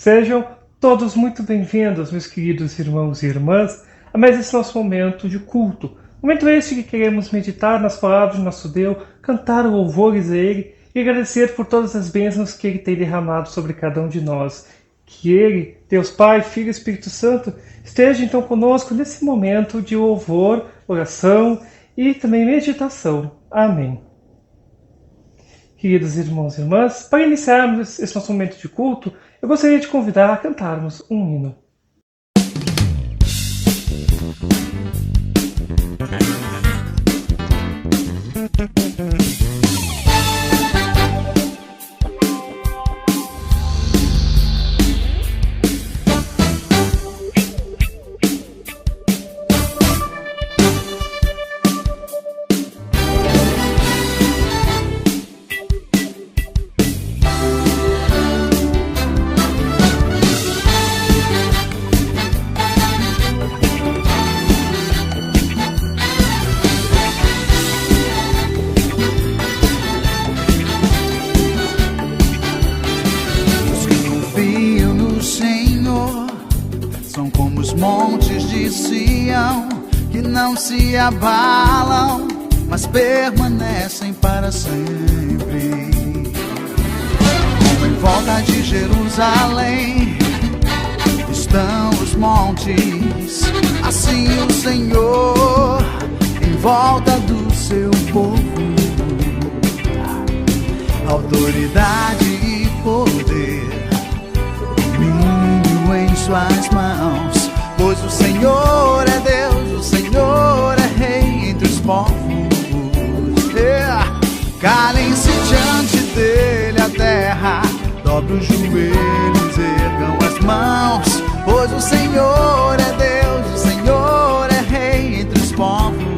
Sejam todos muito bem-vindos, meus queridos irmãos e irmãs, a mais esse nosso momento de culto. Momento este que queremos meditar nas palavras de nosso Deus, cantar louvores a Ele e agradecer por todas as bênçãos que Ele tem derramado sobre cada um de nós. Que Ele, Deus Pai, Filho e Espírito Santo, esteja então conosco nesse momento de louvor, oração e também meditação. Amém. Queridos irmãos e irmãs, para iniciarmos esse nosso momento de culto, eu gostaria de convidar a cantarmos um hino. Não se abalam, mas permanecem para sempre. Como em volta de Jerusalém estão os montes, assim o Senhor em volta do seu povo. Autoridade e poder, domínio em suas mãos, pois o Senhor é Deus, o Senhor é Rei entre os povos. Calem-se diante dele a terra, dobre os joelhos, ergam as mãos, pois o Senhor é Deus, o Senhor é Rei entre os povos.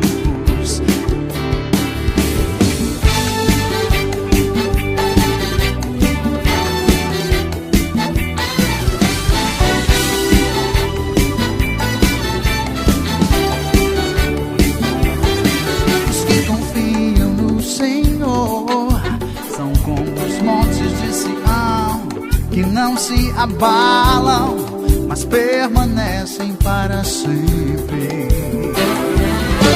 Não se abalam, mas permanecem para sempre.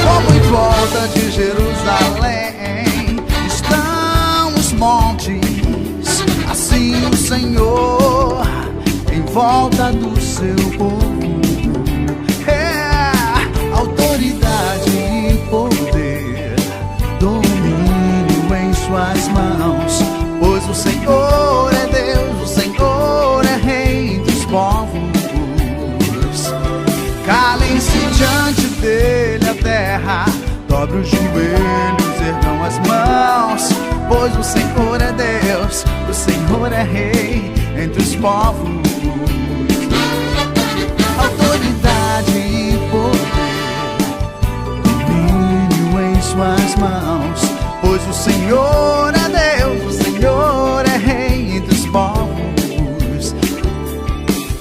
Como em volta de Jerusalém estão os montes, assim o Senhor em volta do seu povo. Autoridade e poder, domínio em suas mãos, pois o Senhor é Deus, o Senhor é Rei dos povos. Calem-se diante dele a terra, dobre os joelhos, ergam as mãos, pois o Senhor é Deus, o Senhor é Rei entre os povos. Autoridade e poder, domínio em suas mãos, pois o Senhor é Deus, o Senhor é Rei entre os povos.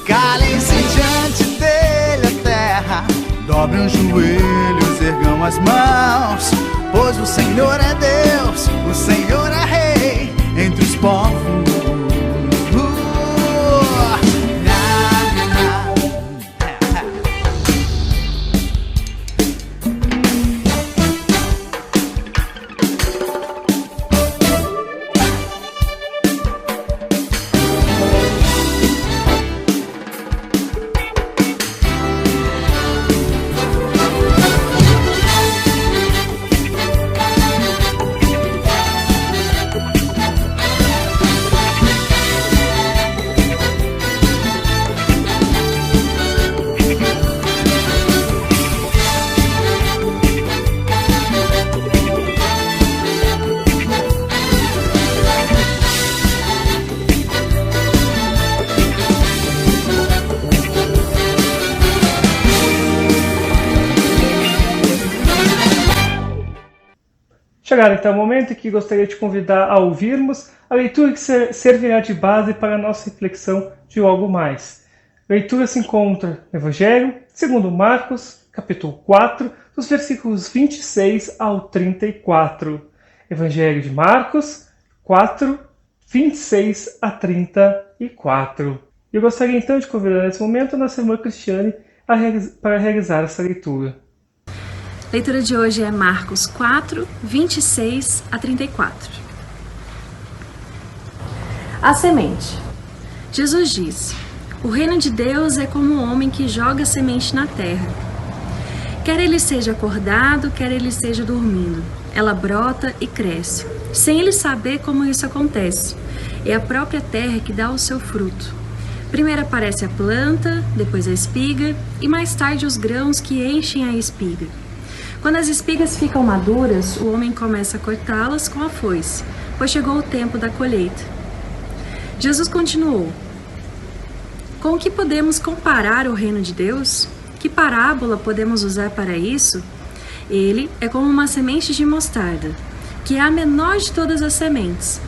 Calem-se diante dele a terra, dobrem os joelhos, ergam as mãos, pois o Senhor é Deus, o Senhor é Rei entre os povos. Chegaram então o momento em que gostaria de convidar a ouvirmos a leitura que servirá de base para a nossa reflexão de logo mais. A leitura se encontra no Evangelho segundo Marcos, capítulo 4, dos versículos 26 ao 34. Evangelho de Marcos 4, 26 a 34. E eu gostaria então de convidar nesse momento a nossa irmã Cristiane para realizar essa leitura. A leitura de hoje é Marcos 4, 26 a 34. A semente. Jesus disse: o reino de Deus é como um homem que joga a semente na terra. Quer ele seja acordado, quer ele esteja dormindo, ela brota e cresce, sem ele saber como isso acontece. É a própria terra que dá o seu fruto. Primeiro aparece a planta, depois a espiga e mais tarde os grãos que enchem a espiga. Quando as espigas ficam maduras, o homem começa a cortá-las com a foice, pois chegou o tempo da colheita. Jesus continuou: com o que podemos comparar o reino de Deus? Que parábola podemos usar para isso? Ele é como uma semente de mostarda, que é a menor de todas as sementes,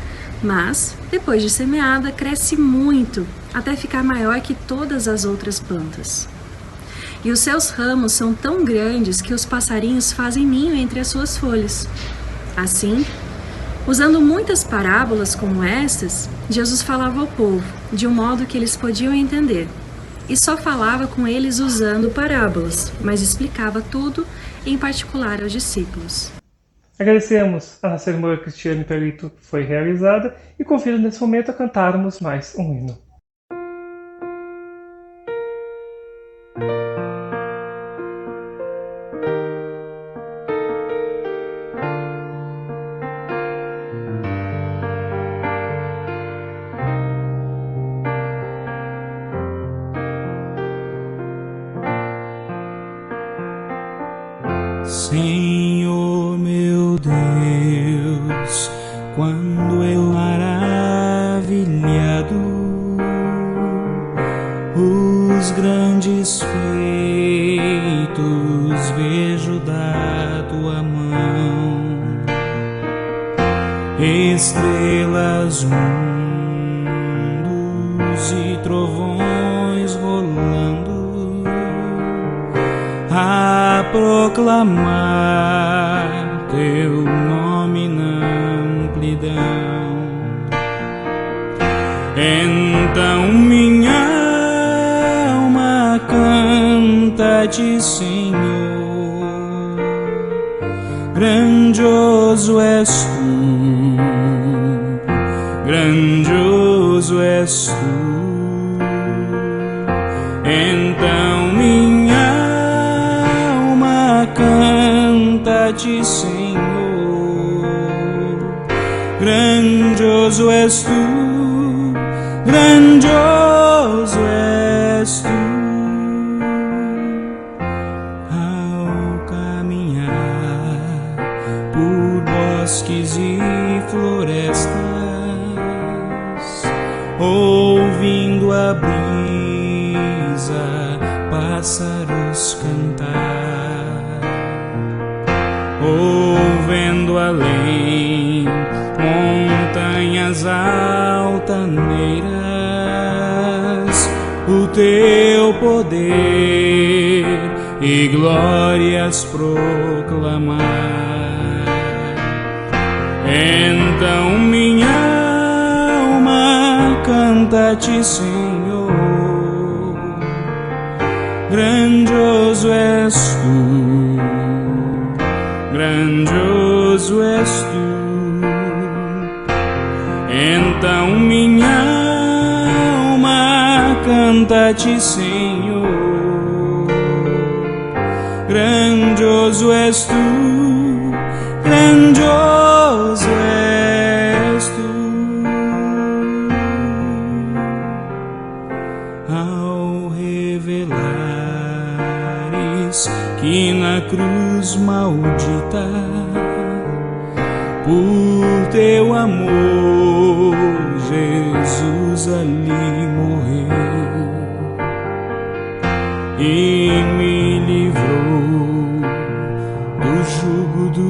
mas, depois de semeada, cresce muito, até ficar maior que todas as outras plantas. E os seus ramos são tão grandes que os passarinhos fazem ninho entre as suas folhas. Assim, usando muitas parábolas como estas, Jesus falava ao povo, de um modo que eles podiam entender. E só falava com eles usando parábolas, mas explicava tudo, em particular aos discípulos. Agradecemos a nossa irmã Cristiane pela leitura que foi realizada e convido nesse momento a cantarmos mais um hino. Senhor meu Deus, quando eu maravilhado os grandes feitos vejo da tua mão, estrelas, mundos e trovões rolando a proclamar teu nome na amplidão. Então minha alma canta-te, Senhor, grandioso és tu, grandioso és tu. Então minha canta-te, Senhor, grandioso és tu, grandioso és tu. Ao caminhar por bosques e florestas, ouvindo a brisa, pássaros cantar, ouvendo além montanhas altaneiras o teu poder e glórias proclamar. Então minha alma canta-te, Senhor, grandioso és tu, grandioso és tu. Então minha alma canta-te, Senhor, grandioso és tu, grandioso és tu. Ao revelares que na cruz maldita por teu amor Jesus ali morreu e me livrou do jugo do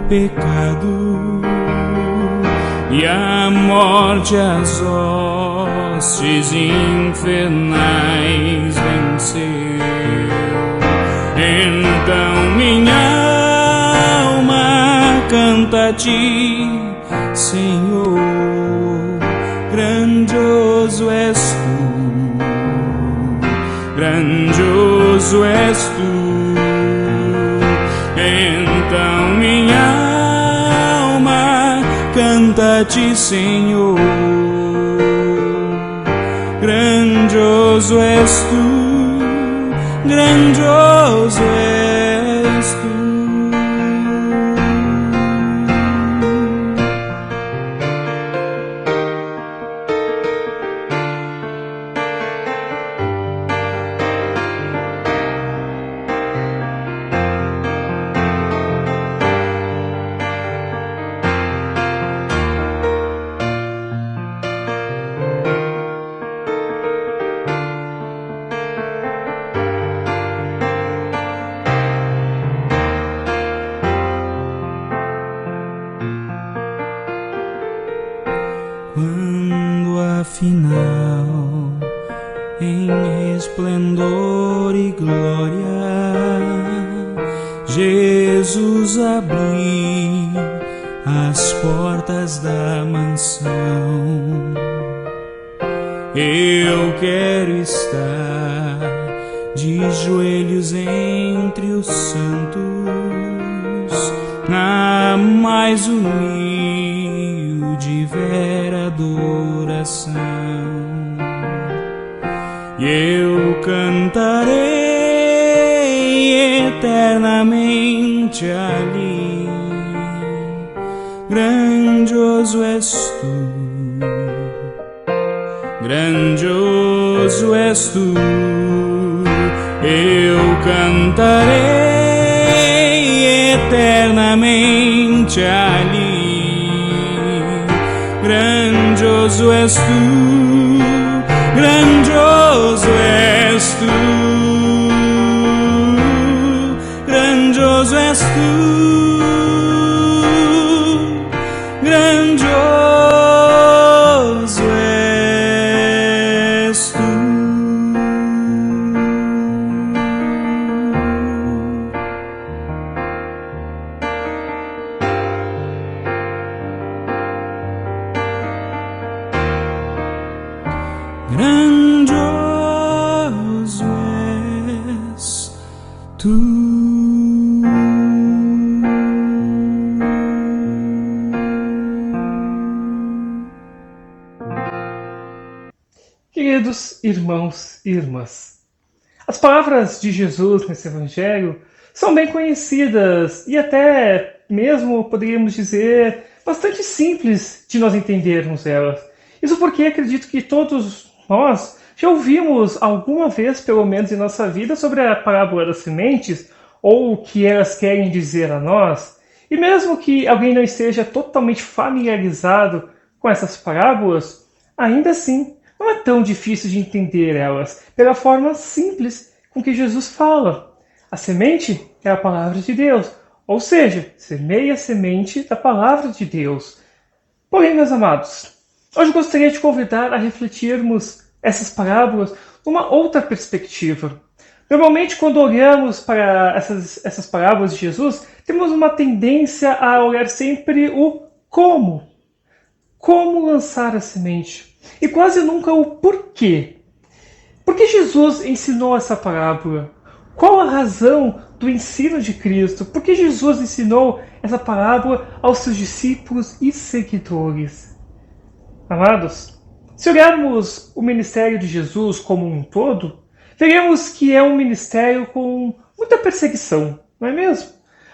pecado e a morte, as hostes infernais venceu. Então minha alma canta-te, Senhor, grandioso és tu, grandioso és tu. Então minha alma canta-te, Senhor. Grandioso és tu, grandioso és tu. Quando afinal em resplendor e glória Jesus abrir as portas da mansão, eu quero estar de joelhos entre os santos, na mais humilde e vera adoração. E eu cantarei eternamente ali. Grandioso és tu, grandioso és tu. Eu cantarei eternamente ali. Grandioso és tu, grandioso és tu, grandioso és tu, grandioso és tu. Grandioso és tu. Queridos irmãos e irmãs, as palavras de Jesus nesse Evangelho são bem conhecidas e até mesmo, poderíamos dizer, bastante simples de nós entendermos elas. Isso porque acredito que todos nós já ouvimos alguma vez, pelo menos em nossa vida, sobre a parábola das sementes ou o que elas querem dizer a nós. E mesmo que alguém não esteja totalmente familiarizado com essas parábolas, ainda assim não é tão difícil de entender elas pela forma simples com que Jesus fala. A semente é a palavra de Deus, ou seja, semeia a semente da palavra de Deus. Porém, meus amados, hoje eu gostaria de convidar a refletirmos essas parábolas numa outra perspectiva. Normalmente, quando olhamos para essas parábolas de Jesus, temos uma tendência a olhar sempre o como. Como lançar a semente. E quase nunca o porquê. Por que Jesus ensinou essa parábola? Qual a razão do ensino de Cristo? Por que Jesus ensinou essa parábola aos seus discípulos e seguidores? Amados, se olharmos o ministério de Jesus como um todo, veremos que é um ministério com muita perseguição, não é mesmo?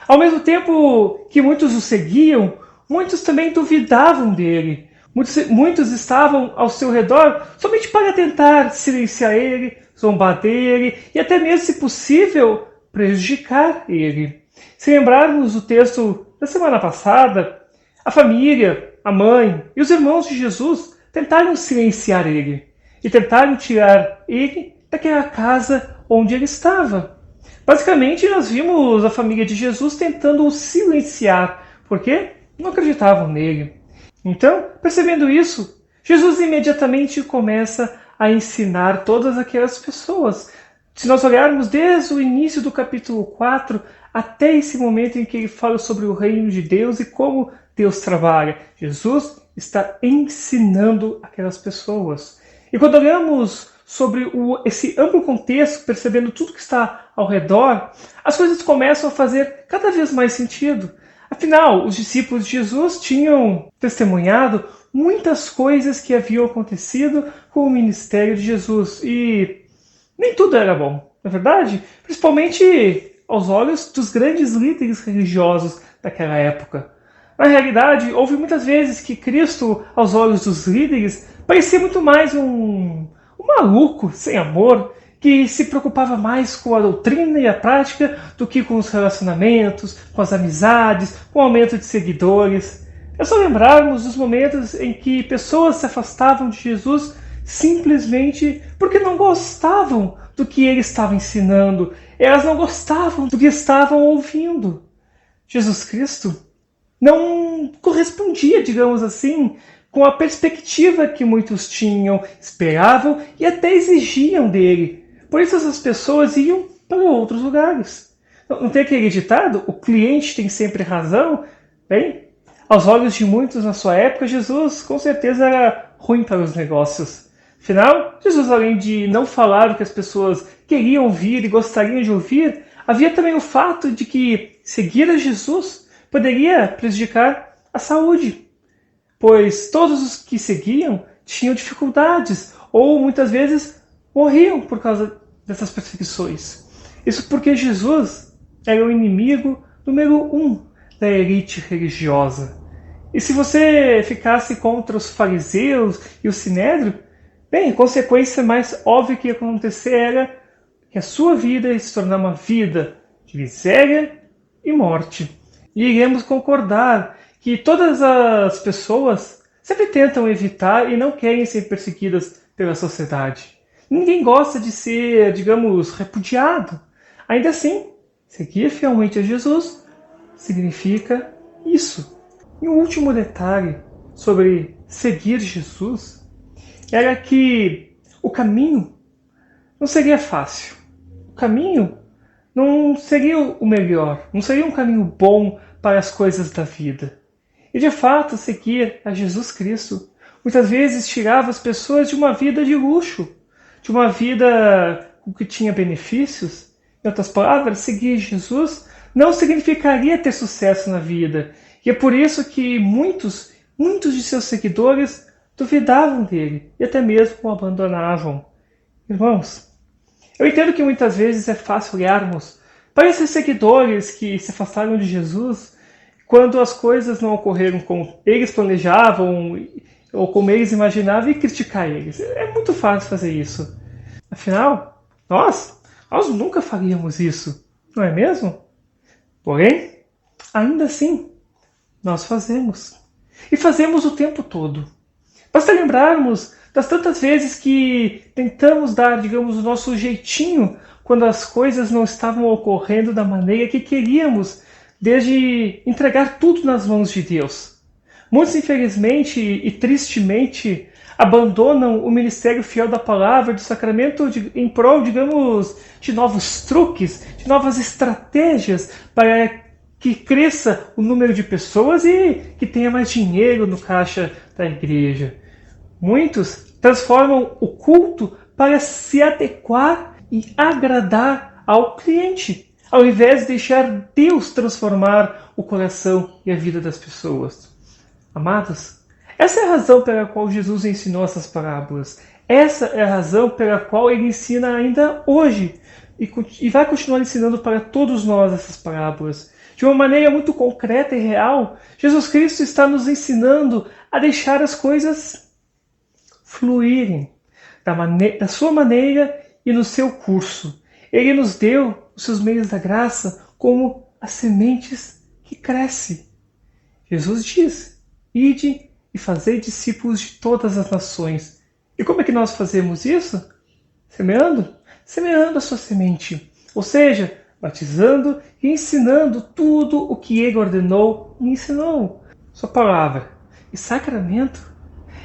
Ao mesmo tempo que muitos o seguiam, muitos também duvidavam dele. Muitos estavam ao seu redor somente para tentar silenciar ele, zombar dele e até mesmo, se possível, prejudicar ele. Se lembrarmos do texto da semana passada, a família, a mãe e os irmãos de Jesus tentaram silenciar ele e tentaram tirar ele daquela casa onde ele estava. Basicamente, nós vimos a família de Jesus tentando o silenciar, porque não acreditavam nele. Então, percebendo isso, Jesus imediatamente começa a ensinar todas aquelas pessoas. Se nós olharmos desde o início do capítulo 4 até esse momento em que ele fala sobre o reino de Deus e como Deus trabalha, Jesus está ensinando aquelas pessoas. E quando olhamos sobre esse amplo contexto, percebendo tudo que está ao redor, as coisas começam a fazer cada vez mais sentido. Afinal, os discípulos de Jesus tinham testemunhado muitas coisas que haviam acontecido com o ministério de Jesus e nem tudo era bom, não é verdade? Principalmente aos olhos dos grandes líderes religiosos daquela época. Na realidade, houve muitas vezes que Cristo, aos olhos dos líderes, parecia muito mais um maluco sem amor, que se preocupava mais com a doutrina e a prática do que com os relacionamentos, com as amizades, com o aumento de seguidores. É só lembrarmos dos momentos em que pessoas se afastavam de Jesus simplesmente porque não gostavam do que ele estava ensinando, elas não gostavam do que estavam ouvindo. Jesus Cristo não correspondia, digamos assim, com a perspectiva que muitos tinham, esperavam e até exigiam dele. Por isso essas pessoas iam para outros lugares. Não tem aquele ditado? O cliente tem sempre razão? Bem, aos olhos de muitos na sua época, Jesus com certeza era ruim para os negócios. Afinal, Jesus, além de não falar o que as pessoas queriam ouvir e gostariam de ouvir, havia também o fato de que seguir a Jesus poderia prejudicar a saúde, pois todos os que seguiam tinham dificuldades ou muitas vezes morriam por causa dessas perseguições. Isso porque Jesus era o inimigo número 1 da elite religiosa. E se você ficasse contra os fariseus e o sinédrio, bem, a consequência mais óbvia que ia acontecer era que a sua vida ia se tornar uma vida de miséria e morte. E iremos concordar que todas as pessoas sempre tentam evitar e não querem ser perseguidas pela sociedade. Ninguém gosta de ser, digamos, repudiado. Ainda assim, seguir fielmente a Jesus significa isso. E um último detalhe sobre seguir Jesus era que o caminho não seria fácil. O caminho não seria o melhor, não seria um caminho bom para as coisas da vida. E de fato, seguir a Jesus Cristo muitas vezes tirava as pessoas de uma vida de luxo, de uma vida que tinha benefícios. Em outras palavras, seguir Jesus não significaria ter sucesso na vida. E é por isso que muitos de seus seguidores duvidavam dele e até mesmo o abandonavam. Irmãos, eu entendo que muitas vezes é fácil olharmos para esses seguidores que se afastaram de Jesus quando as coisas não ocorreram como eles planejavam ou como eles imaginavam e criticar eles. É muito fácil fazer isso. Afinal, nós nunca faríamos isso, não é mesmo? Porém, ainda assim, nós fazemos. E fazemos o tempo todo. Basta lembrarmos das tantas vezes que tentamos dar, digamos, o nosso jeitinho quando as coisas não estavam ocorrendo da maneira que queríamos, desde entregar tudo nas mãos de Deus. Muitos, infelizmente e tristemente, abandonam o ministério fiel da palavra, do sacramento, em prol, digamos, de novos truques, de novas estratégias para que cresça o número de pessoas e que tenha mais dinheiro no caixa da igreja. Muitos transformam o culto para se adequar e agradar ao cliente, ao invés de deixar Deus transformar o coração e a vida das pessoas. Amados, essa é a razão pela qual Jesus ensinou essas parábolas. Essa é a razão pela qual ele ensina ainda hoje e vai continuar ensinando para todos nós essas parábolas. De uma maneira muito concreta e real, Jesus Cristo está nos ensinando a deixar as coisas fluírem da sua maneira e no seu curso. Ele nos deu os seus meios da graça como as sementes que crescem. Jesus diz: ide e fazei discípulos de todas as nações. E como é que nós fazemos isso? Semeando? Semeando a sua semente. Ou seja, batizando e ensinando tudo o que ele ordenou e ensinou. Sua palavra e sacramento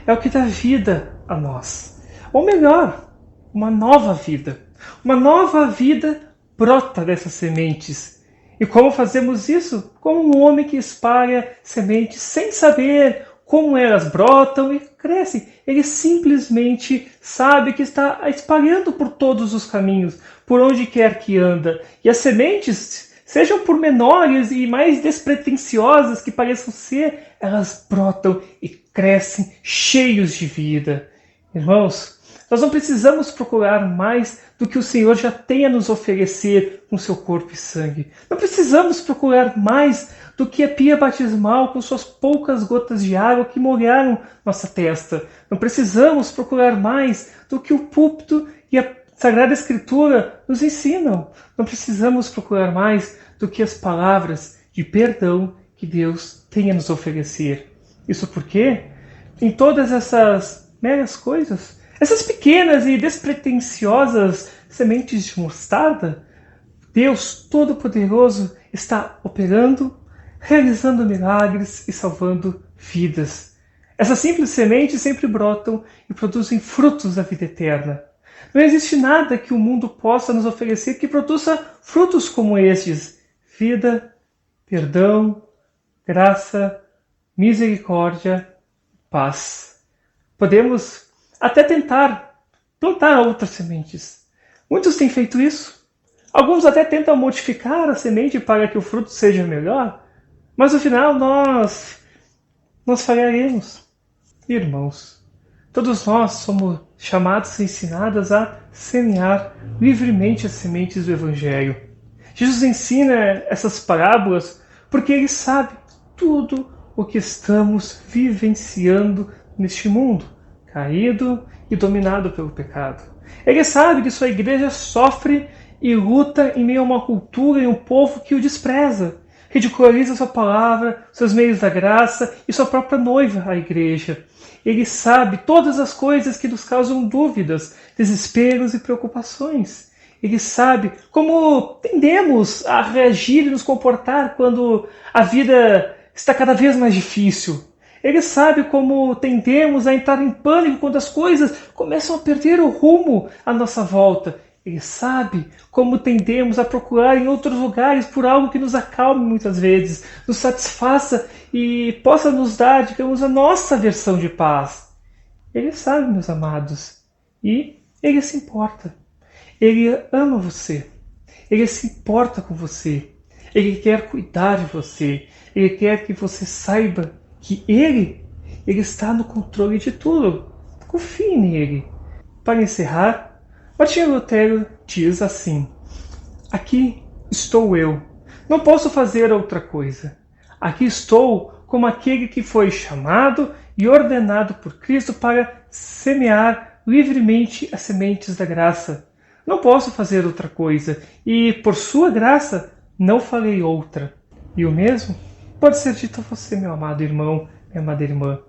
é o que dá vida a nós. Ou melhor, uma nova vida. Uma nova vida brota dessas sementes. E como fazemos isso? Como um homem que espalha sementes sem saber como elas brotam e crescem. Ele simplesmente sabe que está espalhando por todos os caminhos, por onde quer que anda. E as sementes, sejam por menores e mais despretensiosas que pareçam ser, elas brotam e crescem cheios de vida. Irmãos, nós não precisamos procurar mais do que o Senhor já tem a nos oferecer com seu corpo e sangue. Não precisamos procurar mais do que a pia batismal com suas poucas gotas de água que molharam nossa testa. Não precisamos procurar mais do que o púlpito e a Sagrada Escritura nos ensinam. Não precisamos procurar mais do que as palavras de perdão que Deus tem a nos oferecer. Isso porque, em todas essas meras coisas, essas pequenas e despretensiosas sementes de mostarda, Deus Todo-Poderoso está operando, realizando milagres e salvando vidas. Essas simples sementes sempre brotam e produzem frutos da vida eterna. Não existe nada que o mundo possa nos oferecer que produza frutos como estes: vida, perdão, graça, misericórdia, paz. Podemos até tentar plantar outras sementes. Muitos têm feito isso. Alguns até tentam modificar a semente para que o fruto seja melhor, mas no final nós falharemos. Irmãos, todos nós somos chamados e ensinados a semear livremente as sementes do Evangelho. Jesus ensina essas parábolas porque Ele sabe tudo o que estamos vivenciando neste mundo, caído e dominado pelo pecado. Ele sabe que sua igreja sofre e luta em meio a uma cultura e um povo que o despreza, ridiculariza sua palavra, seus meios da graça e sua própria noiva, a igreja. Ele sabe todas as coisas que nos causam dúvidas, desesperos e preocupações. Ele sabe como tendemos a reagir e nos comportar quando a vida está cada vez mais difícil. Ele sabe como tendemos a entrar em pânico quando as coisas começam a perder o rumo à nossa volta. Ele sabe como tendemos a procurar em outros lugares por algo que nos acalme muitas vezes, nos satisfaça e possa nos dar, digamos, a nossa versão de paz. Ele sabe, meus amados, e Ele se importa. Ele ama você. Ele se importa com você. Ele quer cuidar de você. Ele quer que você saiba que Ele está no controle de tudo. Confie nele. Para encerrar, Martinho Lutero diz assim: aqui estou eu. Não posso fazer outra coisa. Aqui estou como aquele que foi chamado e ordenado por Cristo para semear livremente as sementes da graça. Não posso fazer outra coisa, e por sua graça não farei outra. E o mesmo pode ser dito a você, meu amado irmão, minha amada irmã,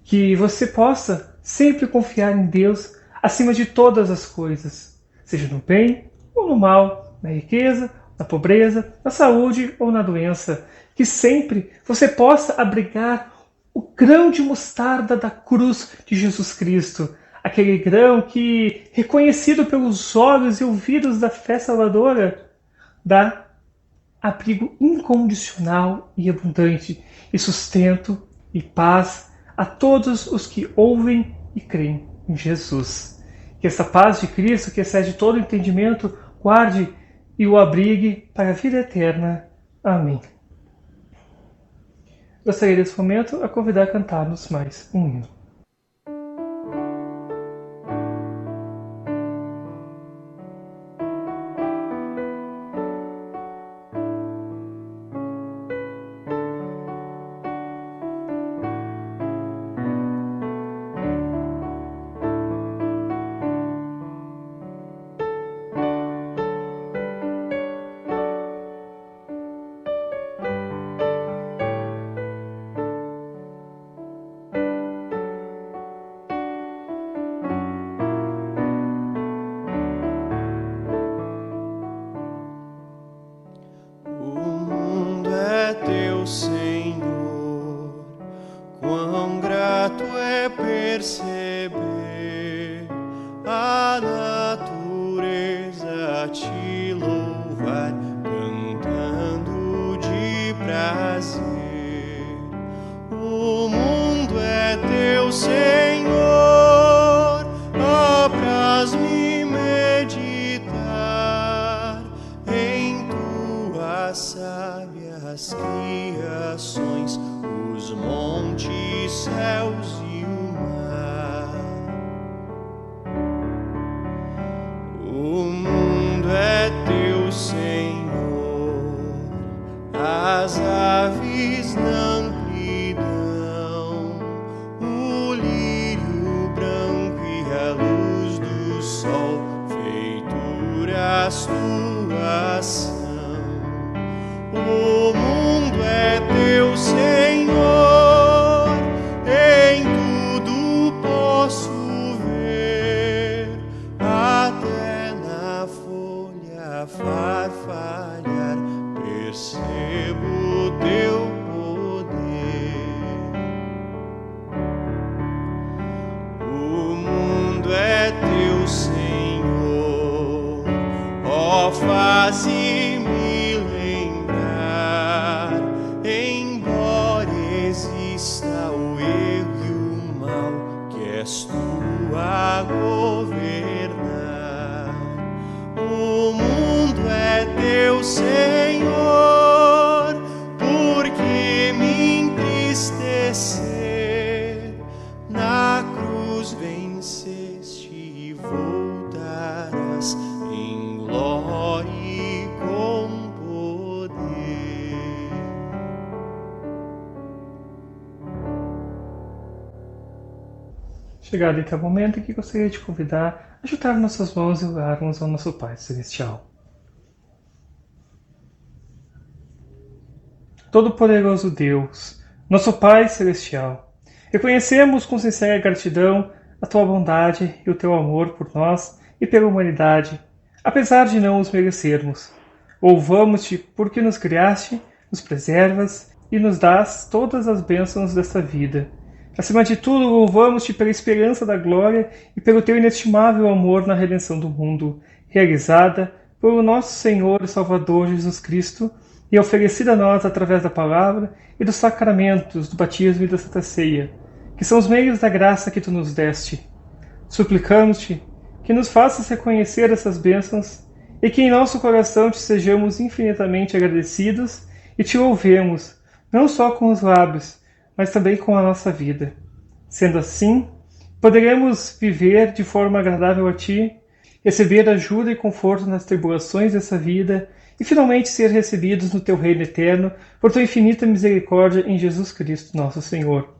que você possa sempre confiar em Deus acima de todas as coisas, seja no bem ou no mal, na riqueza, na pobreza, na saúde ou na doença, que sempre você possa abrigar o grão de mostarda da cruz de Jesus Cristo, aquele grão que, reconhecido pelos olhos e ouvidos da fé salvadora, dá abrigo incondicional e abundante, e sustento e paz a todos os que ouvem e creem em Jesus. Que essa paz de Cristo, que excede todo entendimento, guarde e o abrigue para a vida eterna. Amém. Gostaria desse momento a convidar a cantarmos mais um hino. Perceber a natureza te louvar, cantando de prazer. O mundo O mundo é teu, Senhor, as aves na amplidão, o lírio branco e a luz do sol, feituras tuas são. O mundo é teu, Senhor, em tudo posso ver, até na folha farfalhar, percebo o teu poder. O mundo é teu, Senhor, ó, faze-me lembrar, embora exista o erro e o mal, que és tu a governar. O mundo é teu, Senhor, porque me entristecer, na cruz venceste e voltarás em glória e com poder. Chegado então o momento em que gostaria de convidar a juntar nossas mãos e orarmos ao nosso Pai Celestial. Todo-Poderoso Deus, nosso Pai Celestial, reconhecemos com sincera gratidão a Tua bondade e o Teu amor por nós e pela humanidade, apesar de não os merecermos. Louvamos-te porque nos criaste, nos preservas e nos dás todas as bênçãos desta vida. Acima de tudo, louvamos-te pela esperança da glória e pelo Teu inestimável amor na redenção do mundo, realizada pelo nosso Senhor e Salvador Jesus Cristo, e oferecida a nós através da palavra e dos sacramentos do batismo e da Santa Ceia, que são os meios da graça que Tu nos deste. Suplicamos-te que nos faças reconhecer essas bênçãos e que em nosso coração Te sejamos infinitamente agradecidos e Te louvemos, não só com os lábios, mas também com a nossa vida. Sendo assim, poderemos viver de forma agradável a Ti, receber ajuda e conforto nas tribulações dessa vida e finalmente ser recebidos no Teu reino eterno por Tua infinita misericórdia em Jesus Cristo, nosso Senhor.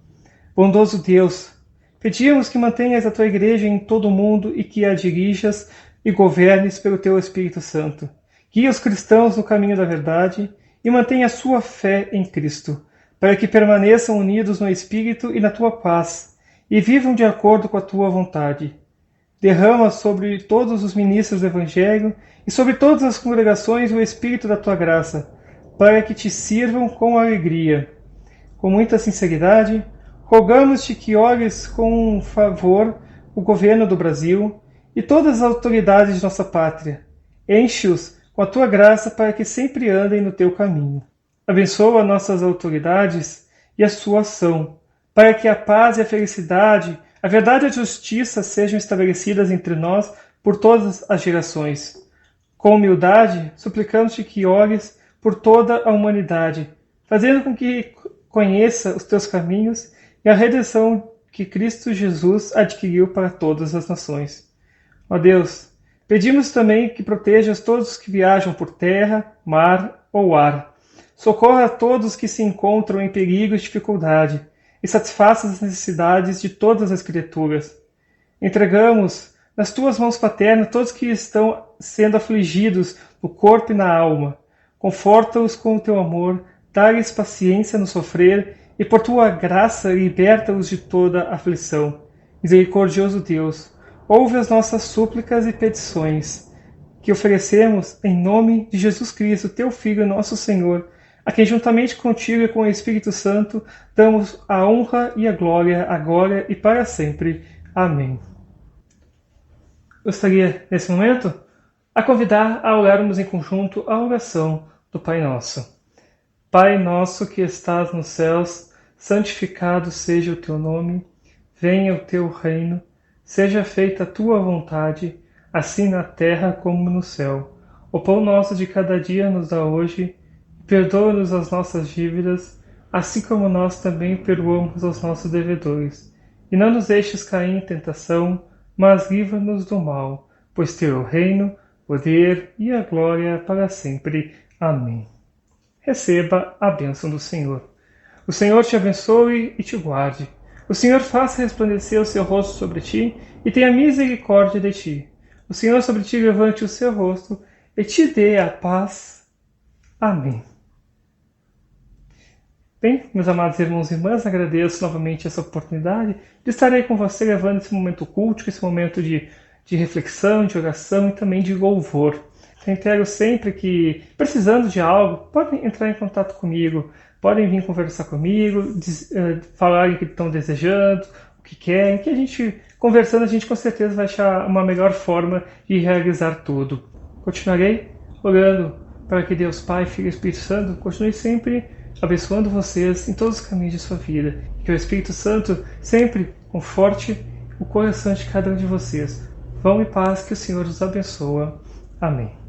Bondoso Deus, pedimos que mantenhas a Tua Igreja em todo o mundo e que a dirijas e governes pelo Teu Espírito Santo. Guia os cristãos no caminho da verdade e mantenha a sua fé em Cristo, para que permaneçam unidos no Espírito e na Tua paz, e vivam de acordo com a Tua vontade. Derrama sobre todos os ministros do Evangelho e sobre todas as congregações o Espírito da Tua graça, para que Te sirvam com alegria. Com muita sinceridade, rogamos-Te que olhes com favor o governo do Brasil e todas as autoridades de nossa pátria. Enche-os com a Tua graça para que sempre andem no Teu caminho. Abençoa nossas autoridades e a sua ação, para que a paz e a felicidade, a verdade e a justiça sejam estabelecidas entre nós por todas as gerações. Com humildade, suplicamos-te que olhes por toda a humanidade, fazendo com que conheça os teus caminhos e a redenção que Cristo Jesus adquiriu para todas as nações. Ó Deus, pedimos também que protejas todos os que viajam por terra, mar ou ar. Socorra a todos que se encontram em perigo e dificuldade e satisfaça as necessidades de todas as criaturas. Entregamos nas Tuas mãos paternas todos que estão sendo afligidos no corpo e na alma. Conforta-os com o Teu amor, dá-lhes paciência no sofrer e por Tua graça liberta-os de toda aflição. Misericordioso Deus, ouve as nossas súplicas e petições, que oferecemos em nome de Jesus Cristo, Teu Filho, nosso Senhor, a quem juntamente contigo e com o Espírito Santo damos a honra e a glória agora e para sempre. Amém. Gostaria, nesse momento, a convidar a orarmos em conjunto a oração do Pai Nosso. Pai nosso que estás nos céus, santificado seja o Teu nome, venha o Teu reino, seja feita a Tua vontade, assim na terra como no céu. O pão nosso de cada dia nos dá hoje, perdoa-nos as nossas dívidas, assim como nós também perdoamos aos nossos devedores. E não nos deixes cair em tentação, mas livra-nos do mal. pois teu é o reino, o poder e a glória para sempre. Amém. Receba a bênção do Senhor. O Senhor te abençoe e te guarde. O Senhor faça resplandecer o seu rosto sobre ti e tenha misericórdia de ti. O Senhor sobre ti levante o seu rosto e te dê a paz. Amém. Bem, meus amados irmãos e irmãs, agradeço novamente essa oportunidade de estar aí com você levando esse momento culto, esse momento de reflexão, de oração e também de louvor. Reitero sempre que, precisando de algo, podem entrar em contato comigo, podem vir conversar comigo, falar o que estão desejando, o que querem, que a gente, conversando, a gente com certeza vai achar uma melhor forma de realizar tudo. Continuarei orando para que Deus Pai, Filho e Espírito Santo continue sempre abençoando vocês em todos os caminhos de sua vida. Que o Espírito Santo sempre conforte o coração de cada um de vocês. Vão em paz, que o Senhor os abençoe. Amém.